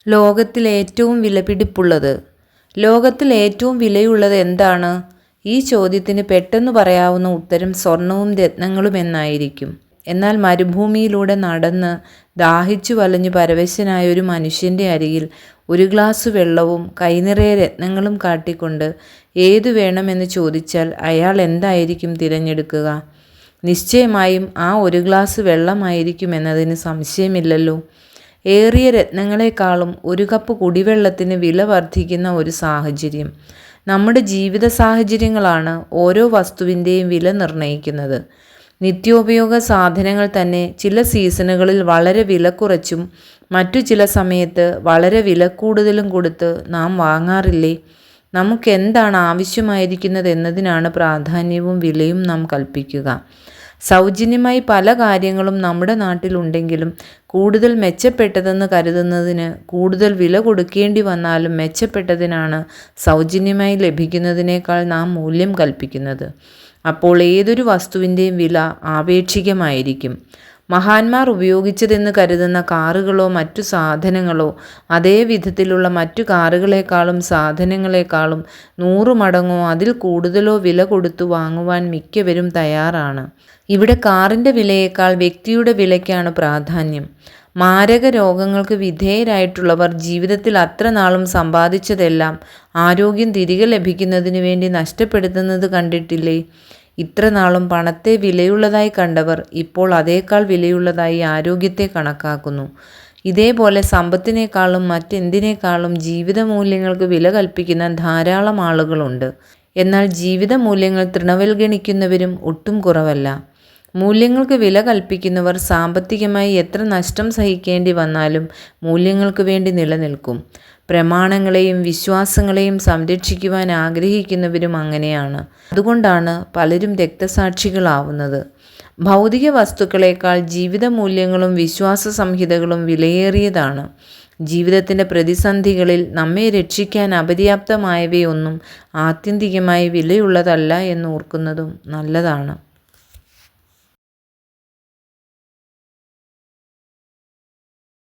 ലോകത്തിൽ ഏറ്റവും വിലപിടിപ്പുള്ളത്. ലോകത്തിൽ ഏറ്റവും വിലയുള്ളത് എന്താണ്? ഈ ചോദ്യത്തിന് പെട്ടെന്ന് പറയാവുന്ന ഉത്തരം സ്വർണവും രത്നങ്ങളും എന്നായിരിക്കും. എന്നാൽ മരുഭൂമിയിലൂടെ നടന്ന് ദാഹിച്ചു വലഞ്ഞു പരവശനായ ഒരു മനുഷ്യൻ്റെ അരികിൽ ഒരു ഗ്ലാസ് വെള്ളവും കൈനിറയെ രത്നങ്ങളും കാട്ടിക്കൊണ്ട് ഏതു വേണമെന്ന് ചോദിച്ചാൽ അയാൾ എന്തായിരിക്കും തിരഞ്ഞെടുക്കുക? നിശ്ചയമായും ആ ഒരു ഗ്ലാസ് വെള്ളമായിരിക്കും എന്നതിന് സംശയമില്ലല്ലോ. ഏറിയ രത്നങ്ങളെക്കാളും ഒരു കപ്പ് കുടിവെള്ളത്തിന് വില വർദ്ധിക്കുന്ന ഒരു സാഹചര്യം. നമ്മുടെ ജീവിത സാഹചര്യങ്ങളാണ് ഓരോ വസ്തുവിൻ്റെയും വില നിർണ്ണയിക്കുന്നത്. നിത്യോപയോഗ സാധനങ്ങൾ തന്നെ ചില സീസണുകളിൽ വളരെ വില കുറച്ചും മറ്റു ചില സമയത്ത് വളരെ വില കൂടുതലും കൊടുത്ത് നാം വാങ്ങാറില്ലേ? നമുക്ക് എന്താണ് ആവശ്യമായിരിക്കുന്നത് എന്നതിനാണ് പ്രാധാന്യവും വിലയും നാം കൽപ്പിക്കുക. സൗജന്യമായി പല കാര്യങ്ങളും നമ്മുടെ നാട്ടിലുണ്ടെങ്കിലും കൂടുതൽ മെച്ചപ്പെട്ടതെന്ന് കരുതുന്നതിന് കൂടുതൽ വില കൊടുക്കേണ്ടി വന്നാലും മെച്ചപ്പെട്ടതിനാണ് സൗജന്യമായി ലഭിക്കുന്നതിനേക്കാൾ നാം മൂല്യം കൽപ്പിക്കുന്നത്. അപ്പോൾ ഏതൊരു വസ്തുവിൻ്റെയും വില ആപേക്ഷികമായിരിക്കും. മഹാന്മാർ ഉപയോഗിച്ചതെന്ന് കരുതുന്ന കാറുകളോ മറ്റു സാധനങ്ങളോ അതേ വിധത്തിലുള്ള മറ്റു കാറുകളെക്കാളും സാധനങ്ങളെക്കാളും 100 മടങ്ങോ അതിൽ കൂടുതലോ വില കൊടുത്തു വാങ്ങുവാൻ മിക്കവരും തയ്യാറാണ്. ഇവിടെ കാറിൻ്റെ വിലയേക്കാൾ വ്യക്തിയുടെ വിലയ്ക്കാണ് പ്രാധാന്യം. മാരക രോഗങ്ങൾക്ക് വിധേയരായിട്ടുള്ളവർ ജീവിതത്തിൽ അത്ര നാളും സമ്പാദിച്ചതെല്ലാം ആരോഗ്യം തിരികെ ലഭിക്കുന്നതിന് വേണ്ടി നഷ്ടപ്പെടുത്തുന്നത് കണ്ടിട്ടില്ലേ? ഇത്ര നാളും പണത്തെ വിലയുള്ളതായി കണ്ടവർ ഇപ്പോൾ അതേക്കാൾ വിലയുള്ളതായി ആരോഗ്യത്തെ കണക്കാക്കുന്നു. ഇതേപോലെ സമ്പത്തിനേക്കാളും മറ്റെന്തിനേക്കാളും ജീവിത മൂല്യങ്ങൾക്ക് വില കൽപ്പിക്കുന്ന ധാരാളം ആളുകളുണ്ട്. എന്നാൽ ജീവിത മൂല്യങ്ങൾ തൃണവൽഗണിക്കുന്നവരും ഒട്ടും കുറവല്ല. മൂല്യങ്ങൾക്ക് വില കൽപ്പിക്കുന്നവർ സാമ്പത്തികമായി എത്ര നഷ്ടം സഹിക്കേണ്ടി വന്നാലും മൂല്യങ്ങൾക്ക് വേണ്ടി നിലനിൽക്കും. പ്രമാണങ്ങളെയും വിശ്വാസങ്ങളെയും സംരക്ഷിക്കുവാൻ ആഗ്രഹിക്കുന്നവരും അങ്ങനെയാണ്. അതുകൊണ്ടാണ് പലരും രക്തസാക്ഷികളാവുന്നത്. ഭൗതിക വസ്തുക്കളേക്കാൾ ജീവിത മൂല്യങ്ങളും വിശ്വാസ സംഹിതകളും വിലയേറിയതാണ്. ജീവിതത്തിൻ്റെ പ്രതിസന്ധികളിൽ നമ്മെ രക്ഷിക്കാൻ അപര്യാപ്തമായവയൊന്നും ആത്യന്തികമായി വിലയുള്ളതല്ല എന്ന് ഓർക്കുന്നതും നല്ലതാണ്.